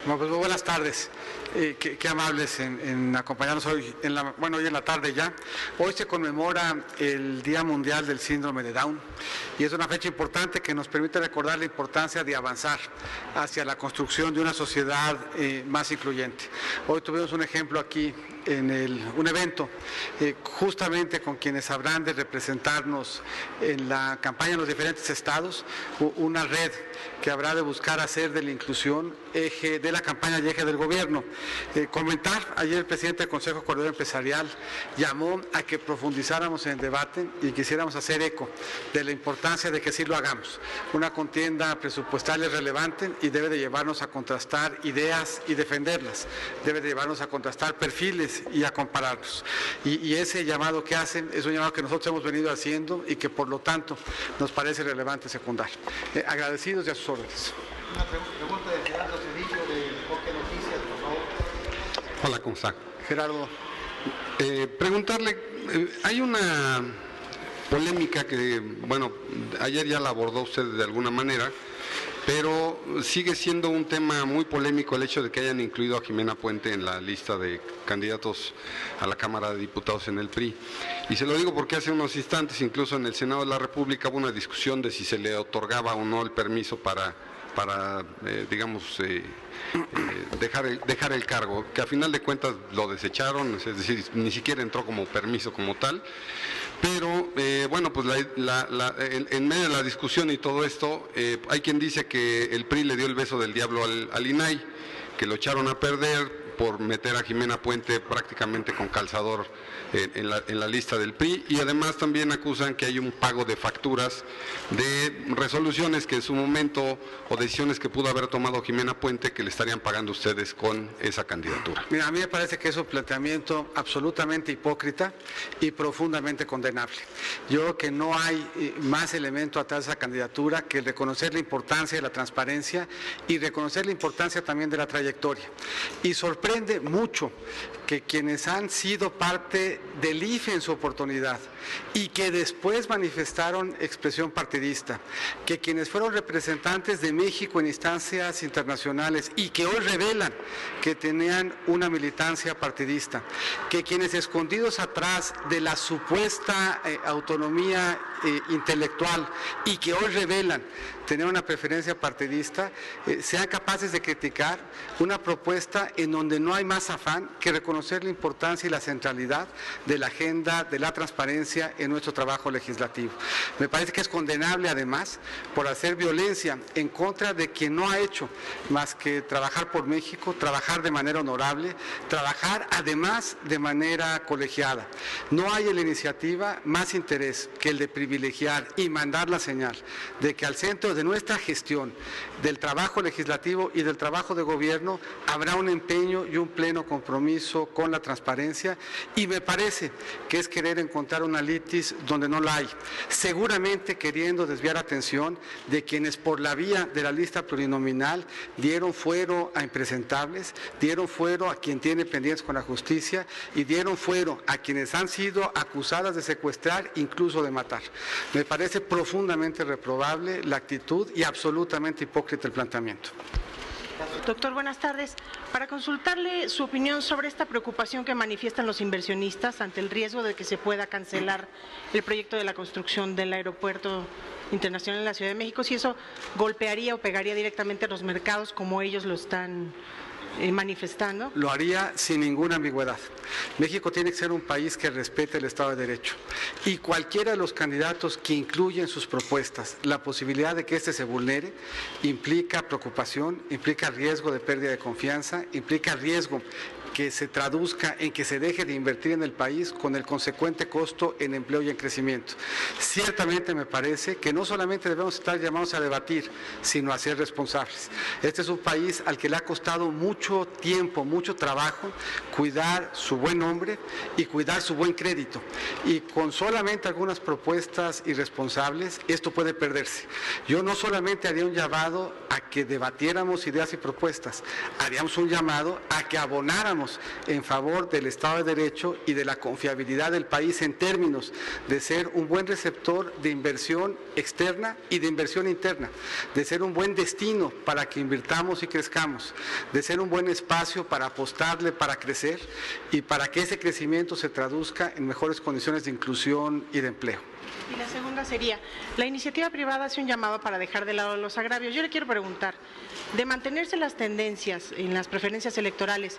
Bueno, pues muy buenas tardes. Qué amables en acompañarnos hoy, hoy en la tarde ya. Hoy se conmemora el Día Mundial del Síndrome de Down y es una fecha importante que nos permite recordar la importancia de avanzar hacia la construcción de una sociedad más incluyente. Hoy tuvimos un ejemplo aquí en un evento justamente con quienes habrán de representarnos en la campaña en los diferentes estados, una red que habrá de buscar hacer de la inclusión eje de la campaña y eje del gobierno. Comentar, ayer el presidente del Consejo Coordinador Empresarial llamó a que profundizáramos en el debate y quisiéramos hacer eco de la importancia de que sí lo hagamos. Una contienda presupuestaria es relevante y debe de llevarnos a contrastar ideas y defenderlas, debe de llevarnos a contrastar perfiles y a compararlos. Y ese llamado que hacen es un llamado que nosotros hemos venido haciendo y que por lo tanto nos parece relevante secundar. Agradecidos y a sus órdenes. Una pregunta de Gerardo Cedillo de Enfoque Noticias, por favor. Hola, ¿cómo está? Gerardo. Preguntarle, hay una polémica que, bueno, ayer ya la abordó usted de alguna manera, pero sigue siendo un tema muy polémico el hecho de que hayan incluido a Jimena Puente en la lista de candidatos a la Cámara de Diputados en el PRI. Y se lo digo porque hace unos instantes, incluso en el Senado de la República, hubo una discusión de si se le otorgaba o no el permiso para dejar el cargo, que a final de cuentas lo desecharon, es decir, ni siquiera entró como permiso como tal. Pero, bueno, pues en medio de la discusión y todo esto, hay quien dice que el PRI le dio el beso del diablo al INAI, que lo echaron a perder por meter a Jimena Puente prácticamente con calzador en la lista del PRI, y además también acusan que hay un pago de facturas de resoluciones que en su momento, o decisiones que pudo haber tomado Jimena Puente, que le estarían pagando ustedes con esa candidatura. Mira, a mí me parece que es un planteamiento absolutamente hipócrita y profundamente condenable. Yo creo que no hay más elemento atrás de esa candidatura que reconocer la importancia de la transparencia y reconocer la importancia también de la trayectoria. Y sorprende mucho que quienes han sido parte del IFE en su oportunidad y que después manifestaron expresión partidista, que quienes fueron representantes de México en instancias internacionales y que hoy revelan que tenían una militancia partidista, que quienes escondidos atrás de la supuesta autonomía intelectual y que hoy revelan tener una preferencia partidista, sean capaces de criticar una propuesta en donde no hay más afán que reconocer la importancia y la centralidad de la agenda de la transparencia en nuestro trabajo legislativo. Me parece que es condenable además por hacer violencia en contra de quien no ha hecho más que trabajar por México, trabajar de manera honorable, trabajar además de manera colegiada. No hay en la iniciativa más interés que el de privilegiar y mandar la señal de que al centro de nuestra gestión, del trabajo legislativo y del trabajo de gobierno, habrá un empeño y un pleno compromiso con la transparencia, y me parece que es querer encontrar una litis donde no la hay, seguramente queriendo desviar atención de quienes por la vía de la lista plurinominal dieron fuero a impresentables, dieron fuero a quien tiene pendientes con la justicia y dieron fuero a quienes han sido acusadas de secuestrar, incluso de matar. Me parece profundamente reprobable la actitud y absolutamente hipócrita el planteamiento. Doctor, buenas tardes. Para consultarle su opinión sobre esta preocupación que manifiestan los inversionistas ante el riesgo de que se pueda cancelar el proyecto de la construcción del aeropuerto internacional en la Ciudad de México, si eso golpearía o pegaría directamente a los mercados como ellos lo están manifestando. Lo haría sin ninguna ambigüedad. México tiene que ser un país que respete el Estado de Derecho, y cualquiera de los candidatos que incluya en sus propuestas la posibilidad de que éste se vulnere implica preocupación, implica riesgo de pérdida de confianza, implica riesgo que se traduzca en que se deje de invertir en el país con el consecuente costo en empleo y en crecimiento. Ciertamente me parece que no solamente debemos estar llamados a debatir, sino a ser responsables. Este es un país al que le ha costado mucho tiempo, mucho trabajo, cuidar su buen nombre y cuidar su buen crédito. Y con solamente algunas propuestas irresponsables, esto puede perderse. Yo no solamente haría un llamado a que debatiéramos ideas y propuestas, haríamos un llamado a que abonáramos trabajamos en favor del Estado de Derecho y de la confiabilidad del país en términos de ser un buen receptor de inversión externa y de inversión interna, de ser un buen destino para que invirtamos y crezcamos, de ser un buen espacio para apostarle, para crecer y para que ese crecimiento se traduzca en mejores condiciones de inclusión y de empleo. Y la segunda sería, la iniciativa privada hace un llamado para dejar de lado los agravios. Yo le quiero preguntar, de mantenerse las tendencias en las preferencias electorales,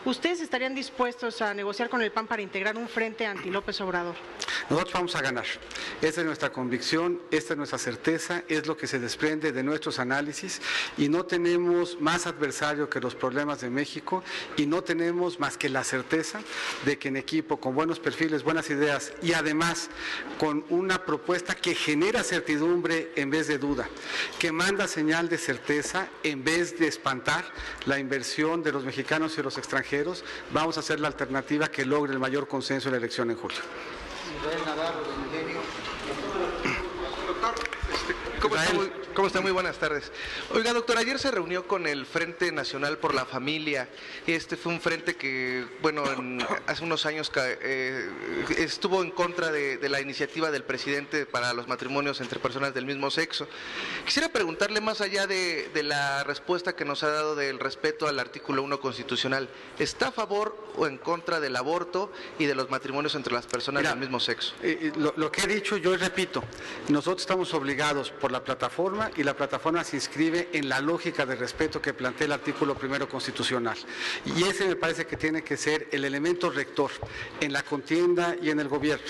¿ustedes estarían dispuestos a negociar con el PAN para integrar un frente anti López Obrador? Nosotros vamos a ganar. Esa es nuestra convicción, esta es nuestra certeza, es lo que se desprende de nuestros análisis y no tenemos más adversario que los problemas de México y no tenemos más que la certeza de que en equipo, con buenos perfiles, buenas ideas y además con una propuesta que genera certidumbre en vez de duda, que manda señal de certeza en vez de espantar la inversión de los mexicanos y de los extranjeros, vamos a hacer la alternativa que logre el mayor consenso en la elección en julio. Israel Navarro, de Milenio. Doctor, ¿cómo está? Muy buenas tardes. Oiga, doctor, ayer se reunió con el Frente Nacional por la Familia. Este fue un frente que, bueno, hace unos años estuvo en contra de la iniciativa del presidente para los matrimonios entre personas del mismo sexo. Quisiera preguntarle, más allá de la respuesta que nos ha dado del respeto al artículo 1 constitucional, ¿está a favor o en contra del aborto y de los matrimonios entre las personas del mismo sexo? Lo que he dicho yo y repito, nosotros estamos obligados por la plataforma y la plataforma se inscribe en la lógica de respeto que plantea el artículo 1 constitucional. Y ese me parece que tiene que ser el elemento rector en la contienda y en el gobierno.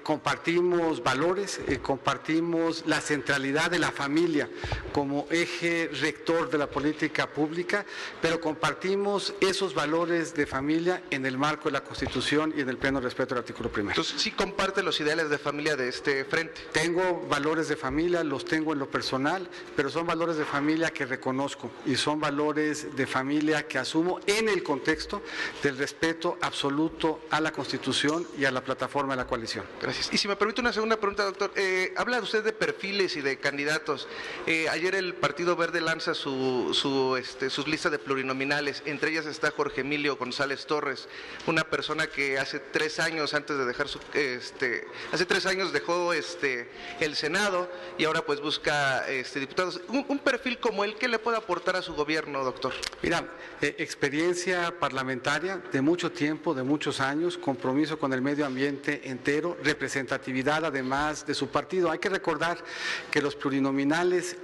Compartimos valores, compartimos la centralidad de la familia como eje rector de la política pública, pero compartimos esos valores de familia en el marco de la Constitución y en el pleno respeto del artículo 1. Entonces, ¿sí comparte los ideales de familia de este frente? Tengo valores de familia, los tengo en lo personal, pero son valores de familia que reconozco y son valores de familia que asumo en el contexto del respeto absoluto a la Constitución y a la plataforma de la coalición. Gracias. Y si me permite una segunda pregunta, doctor. Habla usted de perfiles y de candidatos. Ayer el Partido Verde lanza sus listas de plurinominales. Entre ellas está Jorge Emilio González Torres, una persona que hace 3 años, antes de dejar hace 3 años dejó el Senado y ahora pues busca diputados. Un perfil como él, ¿qué le puede aportar a su gobierno, doctor? Mira, experiencia parlamentaria de mucho tiempo, de muchos años, compromiso con el medio ambiente entero, representatividad además de su partido. Hay que recordar que los plurinominales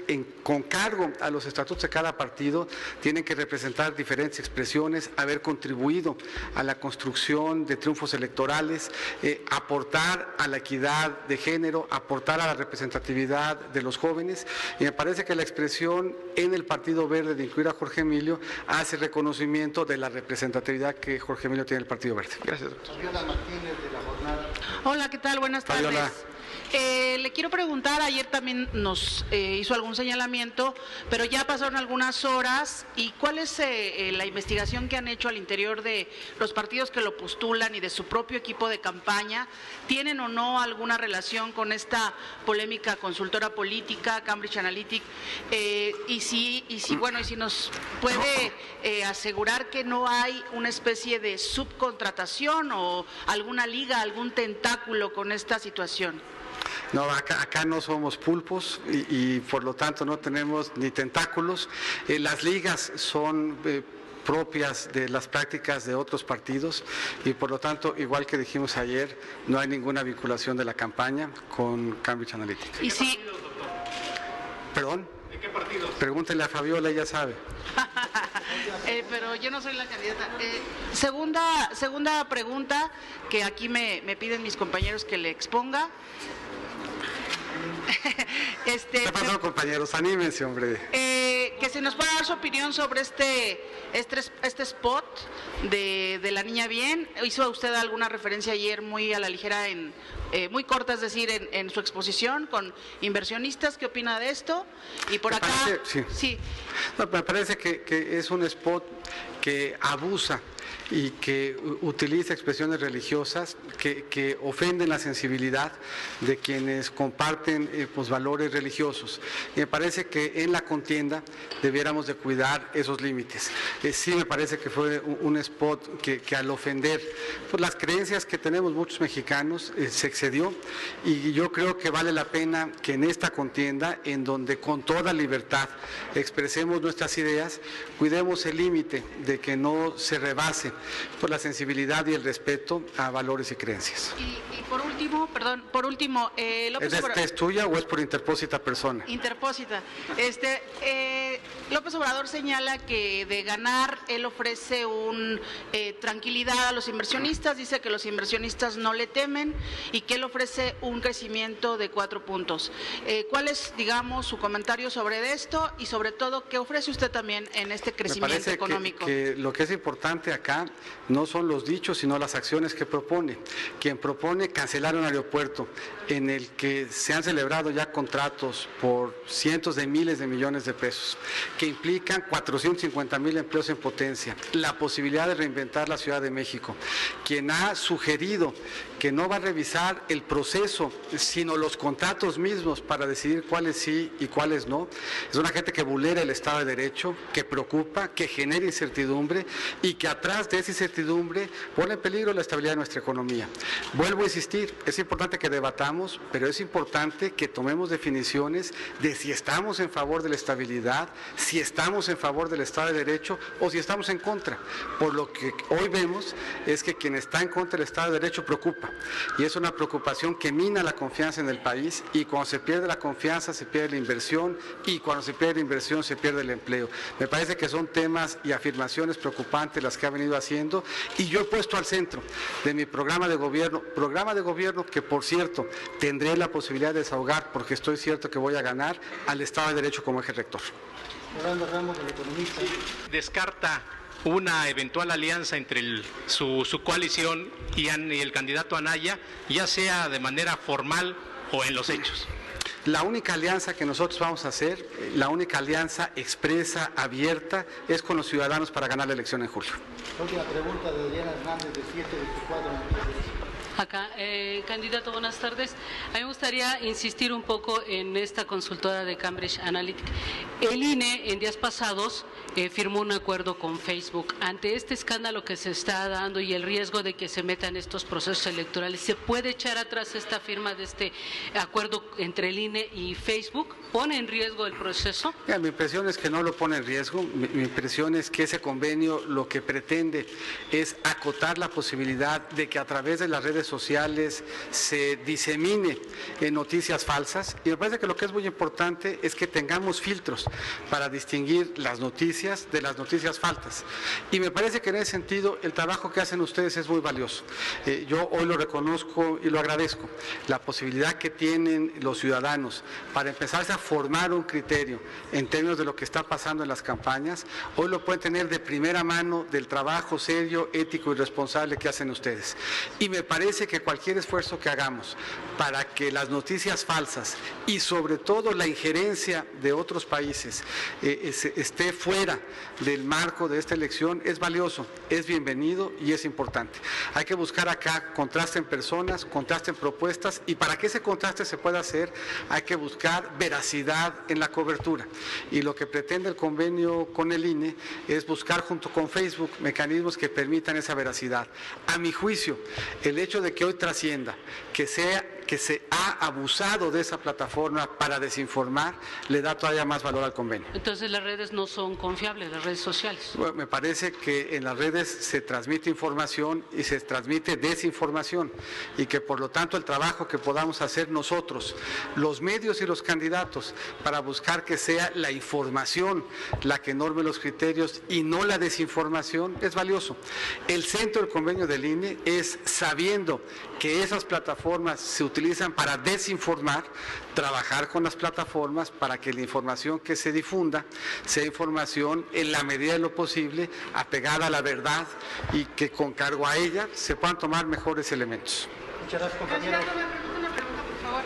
con cargo a los estatutos de cada partido tienen que representar diferentes expresiones, haber contribuido a la construcción de triunfos electorales, aportar a la equidad de género, aportar a la representatividad de los jóvenes, y me parece que la expresión en el Partido Verde de incluir a Jorge Emilio hace reconocimiento de la representatividad que Jorge Emilio tiene en el Partido Verde. Gracias, doctor. Fabiola Martínez, de La Jornada. Hola, ¿qué tal? Buenas tardes. Fabiola. Le quiero preguntar, ayer también nos hizo algún señalamiento, pero ya pasaron algunas horas, ¿y cuál es la investigación que han hecho al interior de los partidos que lo postulan y de su propio equipo de campaña? ¿Tienen o no alguna relación con esta polémica consultora política, Cambridge Analytica? Y si nos puede asegurar que no hay una especie de subcontratación o alguna liga, algún tentáculo con esta situación. No, acá no somos pulpos y por lo tanto no tenemos ni tentáculos. Las ligas son propias de las prácticas de otros partidos y por lo tanto, igual que dijimos ayer, no hay ninguna vinculación de la campaña con Cambridge Analytica. Y si... ¿Perdón? ¿De qué partido? Pregúntele a Fabiola, ella sabe. Pero yo no soy la candidata. Segunda pregunta que aquí me piden mis compañeros que le exponga. ¿Qué pasó, compañeros? Anímense, hombre. Que se nos pueda dar su opinión sobre este spot de la niña bien. Hizo usted alguna referencia ayer muy a la ligera, muy corta, es decir, en su exposición con inversionistas. ¿Qué opina de esto? Y por acá... Sí. No, me parece que es un spot que abusa y que utiliza expresiones religiosas que ofenden la sensibilidad de quienes comparten pues, valores religiosos. Y me parece que en la contienda debiéramos de cuidar esos límites. Sí me parece que fue un spot que al ofender pues, las creencias que tenemos muchos mexicanos se excedió, y yo creo que vale la pena que en esta contienda, en donde con toda libertad expresemos nuestras ideas, cuidemos el límite de que no se rebase por la sensibilidad y el respeto a valores y creencias. Y por último, López Obrador. ¿Es tuya o es por interpósita persona? Interpósita. López Obrador señala que de ganar él ofrece tranquilidad a los inversionistas, dice que los inversionistas no le temen y que él ofrece un crecimiento de 4 puntos. ¿Cuál es, digamos, su comentario sobre esto y sobre todo qué ofrece usted también en este crecimiento económico? Que lo que es importante acá no son los dichos, sino las acciones que propone. Quien propone cancelar un aeropuerto en el que se han celebrado ya contratos por cientos de miles de millones de pesos, que implican 450,000 empleos en potencia, la posibilidad de reinventar la Ciudad de México, quien ha sugerido que no va a revisar el proceso, sino los contratos mismos para decidir cuáles sí y cuáles no. Es una gente que vulnera el Estado de Derecho, que preocupa, que genera incertidumbre y que atrás de esa incertidumbre pone en peligro la estabilidad de nuestra economía. Vuelvo a insistir, es importante que debatamos, pero es importante que tomemos definiciones de si estamos en favor de la estabilidad, si estamos en favor del Estado de Derecho o si estamos en contra. Por lo que hoy vemos es que quien está en contra del Estado de Derecho preocupa, y es una preocupación que mina la confianza en el país, y cuando se pierde la confianza se pierde la inversión, y cuando se pierde la inversión se pierde el empleo. Me parece que son temas y afirmaciones preocupantes las que ha venido haciendo, y yo he puesto al centro de mi programa de gobierno que, por cierto, tendré la posibilidad de desahogar, porque estoy cierto que voy a ganar, al Estado de Derecho como eje rector. Orlando Ramos, del Economista. Descarta una eventual alianza entre su coalición y el candidato Anaya, ya sea de manera formal o en los hechos. La única alianza que nosotros vamos a hacer, la única alianza expresa, abierta, es con los ciudadanos para ganar la elección en julio. Última pregunta de Adriana Hernández, de 724. Acá, candidato, buenas tardes. A mí me gustaría insistir un poco en esta consultora de Cambridge Analytica. El INE en días pasados firmó un acuerdo con Facebook. Ante este escándalo que se está dando y el riesgo de que se metan estos procesos electorales, ¿se puede echar atrás esta firma de este acuerdo entre el INE y Facebook? ¿Pone en riesgo el proceso? Mira, mi impresión es que no lo pone en riesgo. Mi impresión es que ese convenio lo que pretende es acotar la posibilidad de que a través de las redes sociales se disemine noticias falsas, y me parece que lo que es muy importante es que tengamos filtros para distinguir las noticias de las noticias falsas, y me parece que en ese sentido el trabajo que hacen ustedes es muy valioso. Yo hoy lo reconozco y lo agradezco, la posibilidad que tienen los ciudadanos para empezar a formar un criterio en términos de lo que está pasando en las campañas, hoy lo pueden tener de primera mano del trabajo serio, ético y responsable que hacen ustedes, y me parece que cualquier esfuerzo que hagamos para que las noticias falsas y sobre todo la injerencia de otros países esté fuera del marco de esta elección es valioso, es bienvenido y es importante. Hay que buscar acá contraste en personas, contraste en propuestas, y para que ese contraste se pueda hacer hay que buscar veracidad en la cobertura, y lo que pretende el convenio con el INE es buscar junto con Facebook mecanismos que permitan esa veracidad. A mi juicio, el hecho de que hoy trascienda que se ha abusado de esa plataforma para desinformar, le da todavía más valor al convenio. Entonces las redes no son confiables, las redes sociales. Bueno, me parece que en las redes se transmite información y se transmite desinformación, y que por lo tanto el trabajo que podamos hacer nosotros, los medios y los candidatos, para buscar que sea la información la que norme los criterios y no la desinformación, es valioso. El centro del convenio del INE es, sabiendo que esas plataformas se utilizan para desinformar, trabajar con las plataformas para que la información que se difunda sea información en la medida de lo posible apegada a la verdad, y que con cargo a ella se puedan tomar mejores elementos. Muchas gracias, compañero. Candidato, me permite una pregunta, por favor.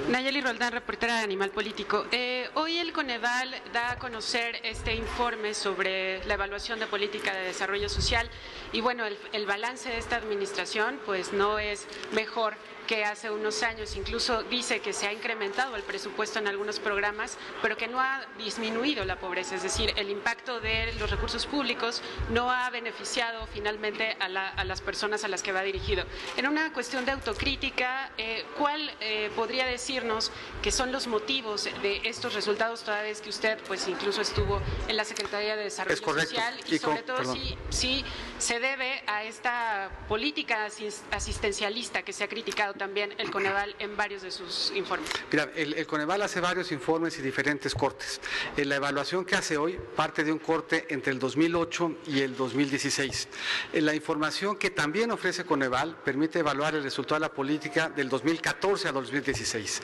Nayeli Roldán, reportera de Animal Político. Hoy el Coneval da a conocer este informe sobre la evaluación de política de desarrollo social y bueno, el balance de esta administración pues no es mejor que hace unos años. Incluso dice que se ha incrementado el presupuesto en algunos programas, pero que no ha disminuido la pobreza, es decir, el impacto de los recursos públicos no ha beneficiado finalmente a las personas a las que va dirigido. En una cuestión de autocrítica, ¿cuál podría decirnos que son los motivos de estos resultados, toda vez que usted pues incluso estuvo en la Secretaría de Desarrollo Social y sobre todo si se debe a esta política asistencialista que se ha criticado también el Coneval en varios de sus informes? Mira, el Coneval hace varios informes y diferentes cortes. La evaluación que hace hoy parte de un corte entre el 2008 y el 2016. La información que también ofrece Coneval permite evaluar el resultado de la política del 2014 a 2016.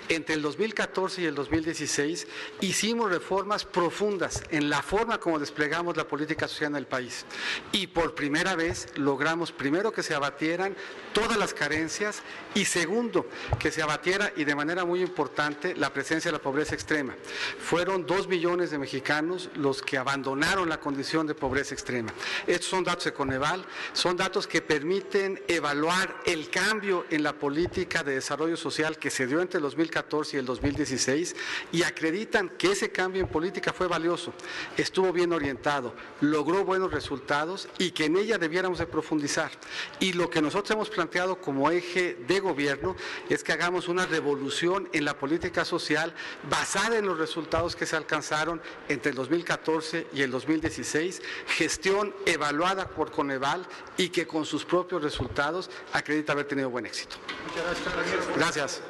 Entre el 2014 y el 2016 hicimos reformas profundas en la forma como desplegamos la política social en el país y por primera vez logramos primero que se abatieran todas las carencias y segundo, que se abatiera y de manera muy importante la presencia de la pobreza extrema. Fueron 2 millones de mexicanos los que abandonaron la condición de pobreza extrema. Estos son datos de Coneval, son datos que permiten evaluar el cambio en la política de desarrollo social que se dio entre el 2014 y el 2016 y acreditan que ese cambio en política fue valioso, estuvo bien orientado, logró buenos resultados y que en ella debiéramos de profundizar. Y lo que nosotros hemos planteado como eje de gobierno es que hagamos una revolución en la política social basada en los resultados que se alcanzaron entre el 2014 y el 2016, gestión evaluada por Coneval y que con sus propios resultados acredita haber tenido buen éxito. Muchas gracias. Gracias.